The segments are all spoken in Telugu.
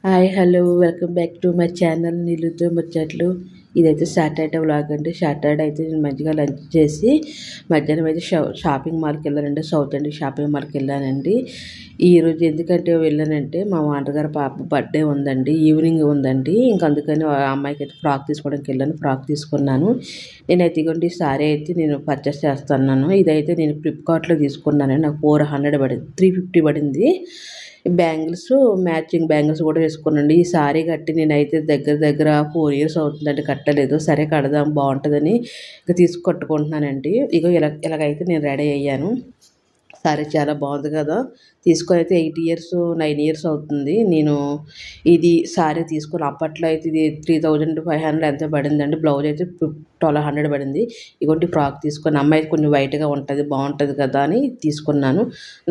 Hi hello welcome back to my channel నీళ్ళతో ముచ్చట్లు. ఇదైతే సాటర్డే వ్లాగ్ అండి. సాటర్డే అయితే నేను మంచిగా లంచ్ చేసి మధ్యాహ్నం అయితే షాపింగ్ మాల్కి వెళ్ళానండి. సౌత్ అండి షాపింగ్ మాల్కి వెళ్ళానండి. ఈరోజు ఎందుకంటే వెళ్ళానంటే మా మామగారు పాప బర్త్డే ఉందండి, ఈవినింగ్ ఉందండి. ఇంకా అందుకని ఆ అమ్మాయికి అయితే ఫ్రాక్ తీసుకోవడానికి వెళ్ళాను. ఫ్రాక్ తీసుకున్నాను. నేనైతే ఇగోండి సారీ అయితే నేను పర్చేస్ చేస్తున్నాను. ఇదైతే నేను ఫ్లిప్కార్ట్లో తీసుకున్నానండి. నాకు 400 పడింది, 350 పడింది. బ్యాంగిల్స్ మ్యాచింగ్ బ్యాంగిల్స్ కూడా వేసుకున్నాండి. ఈ సారీ కట్టి నేనైతే దగ్గర దగ్గర 4 years అవుతుందండి, కట్టలేదు. సరే కడదాం బాగుంటుందని ఇక కట్టుకుంటున్నానండి. ఇలాగైతే నేను రెడీ అయ్యాను. సారీ చాలా బాగుంది కదా. తీసుకొని అయితే 8 years 9 years అవుతుంది. నేను ఇది సారీ తీసుకుని అప్పట్లో అయితే ఇది 3500 ఎంత పడిందండి. బ్లౌజ్ అయితే 1200 పడింది. ఇగోండి ఫ్రాక్ తీసుకొని అమ్మాయి కొంచెం వైట్గా ఉంటుంది బాగుంటుంది కదా అని తీసుకున్నాను.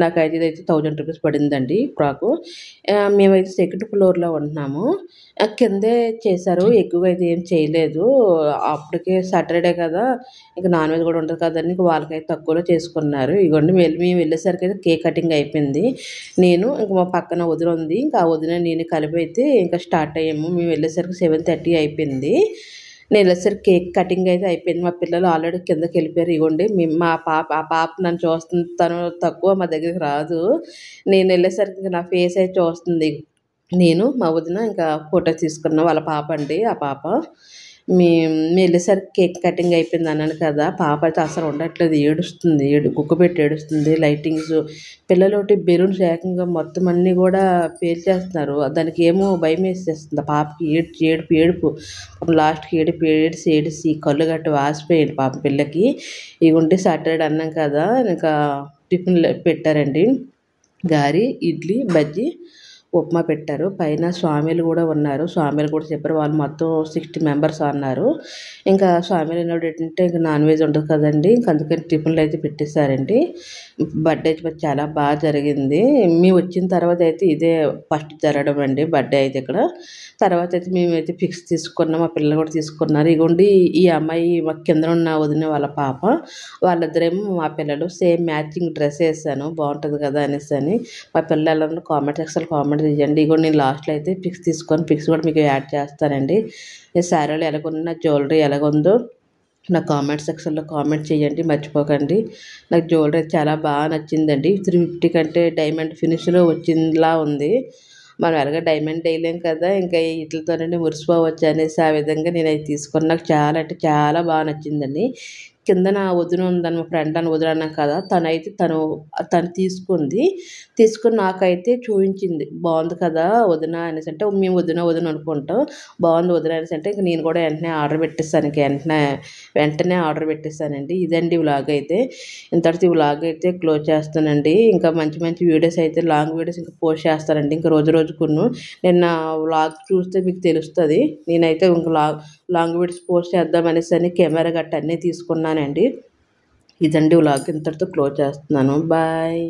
నాకైతే ఇదైతే 1000 రూపీస్ పడిందండి ఫ్రాకు. మేమైతే సెకండ్ ఫ్లోర్లో ఉంటున్నాము. కిందే చేశారు, ఎక్కువగా అయితే ఏం చేయలేదు. అప్పటికే సాటర్డే కదా, ఇంకా నాన్ వెజ్ కూడా ఉంటుంది కదండి, ఇంకా వాళ్ళకైతే తక్కువలో చేసుకున్నారు. ఇగోండి మేము వెళ్ళేసరికి అయితే కేక్ కటింగ్ అయిపోయింది. నేను ఇంకా మా పక్కన వదిన ఉంది, ఇంకా ఆ వదిన నేను కలిపి అయితే ఇంకా స్టార్ట్ అయ్యాము. మేము వెళ్ళేసరికి 7:30 అయిపోయింది. నేను వెళ్ళేసరికి కేక్ కటింగ్ అయితే అయిపోయింది. మా పిల్లలు ఆల్రెడీ కిందకి వెళ్ళిపోయారు. ఇగోండి ఆ పాప నన్ను చూస్తుంది, తను తక్కువ మా దగ్గరికి రాదు. నేను వెళ్ళేసరికి నా ఫేస్ అయితే చూస్తుంది. నేను మా వదిన ఇంకా ఫోటో తీసుకున్నాం. వాళ్ళ పాప అండి ఆ పాప. మేము వెళ్ళేసరికి కేక్ కటింగ్ అయిపోయింది అన్నాను కదా. పాప అయితే అసలు ఉండట్లేదు, ఏడుస్తుంది, గుక్క పెట్టి ఏడుస్తుంది. లైటింగ్స్ పిల్లలోటి బెలూన్స్ ఏకంగా మొత్తం అన్నీ కూడా పేల్చేస్తున్నారు. దానికి ఏమో భయం వేసేస్తుంది. ఆ పాపకి ఏడుపు లాస్ట్కి ఏడిసి కళ్ళు గట్టి వాసిపోయాడు పాప పిల్లకి. ఇవి ఉంటే సాటర్డే అన్నాం కదా, ఇంకా టిఫిన్ పెట్టారండి. గారి, ఇడ్లీ, బజ్జీ, ఉప్మా పెట్టారు. పైన స్వామిలు కూడా ఉన్నారు. స్వామిలు కూడా చెప్పారు. వాళ్ళు మొత్తం 60 members అన్నారు. ఇంకా స్వామిలు ఉన్నప్పుడు ఏంటంటే ఇంకా నాన్ వెజ్ ఉంటుంది కదండి, ఇంకా అందుకని టిఫిన్లు అయితే పెట్టేశారండి. బర్త్డే చాలా బాగా జరిగింది. మేము వచ్చిన తర్వాత అయితే ఇదే ఫస్ట్ జరగడం అండి బర్త్డే అయితే ఇక్కడ. తర్వాత అయితే మేమైతే ఫిక్స్ తీసుకున్నాం, మా పిల్లలు కూడా తీసుకున్నారు. ఇగోండి ఈ అమ్మాయి మా కింద ఉన్న వదిన వాళ్ళ పాప, వాళ్ళిద్దరేమో మా పిల్లలు. సేమ్ మ్యాచింగ్ డ్రెస్ వేసాను బాగుంటుంది కదా అనేసి అని. మా పిల్లలు కామెంట్ సెక్షన్ కామెంట్ చేయండి. ఇగోండి నేను లాస్ట్లో అయితే పిక్స్ తీసుకొని పిక్స్ కూడా మీకు యాడ్ చేస్తానండి. ఈ శారీలో ఎలాగున్న జ్యువెలరీ ఎలాగుందో నా కామెంట్ సెక్షన్లో కామెంట్ చేయండి, మర్చిపోకండి. నాకు జ్యువెలరీ చాలా బాగా నచ్చిందండి. 350 కంటే డైమండ్ ఫినిష్లో వచ్చిందిలా ఉంది. మనం ఎలాగ డైమండ్ వేయలేం కదా, ఇంకా వీటితోనే మురిసిపోవచ్చు అనేసి ఆ విధంగా నేను అవి తీసుకుని నాకు చాలా అంటే చాలా బాగా నచ్చిందండి. కింద నా వదిన ఉందని, మా ఫ్రెండ్ అని వదిన అన్నాం కదా, తను తీసుకుని నాకైతే చూపించింది. బాగుంది కదా వదిన అనేసి అంటే, మేము వదిన అనుకుంటాం. బాగుంది వదిన అనేసి అంటే ఇంక నేను కూడా వెంటనే ఆర్డర్ పెట్టేస్తాను. వెంటనే ఆర్డర్ పెట్టేస్తానండి. ఇదండి వ్లాగ్ అయితే. ఇంతటితో వ్లాగ్ అయితే క్లోజ్ చేస్తానండి. ఇంకా మంచి మంచి వీడియోస్ అయితే లాంగ్ వీడియోస్ ఇంకా పోస్ట్ చేస్తానండి. ఇంకా రోజుకును నిన్న వ్లాగ్ చూస్తే మీకు తెలుస్తుంది. నేనైతే ఇంకా లాంగ్ వీడియోస్ పోస్ట్ చేద్దామనేసి అని కెమెరా గట్ట అన్నీ తీసుకున్నానండి. ఇదండి వ్లాగ్, ఇంతటితో క్లోజ్ చేస్తున్నాను. బాయ్.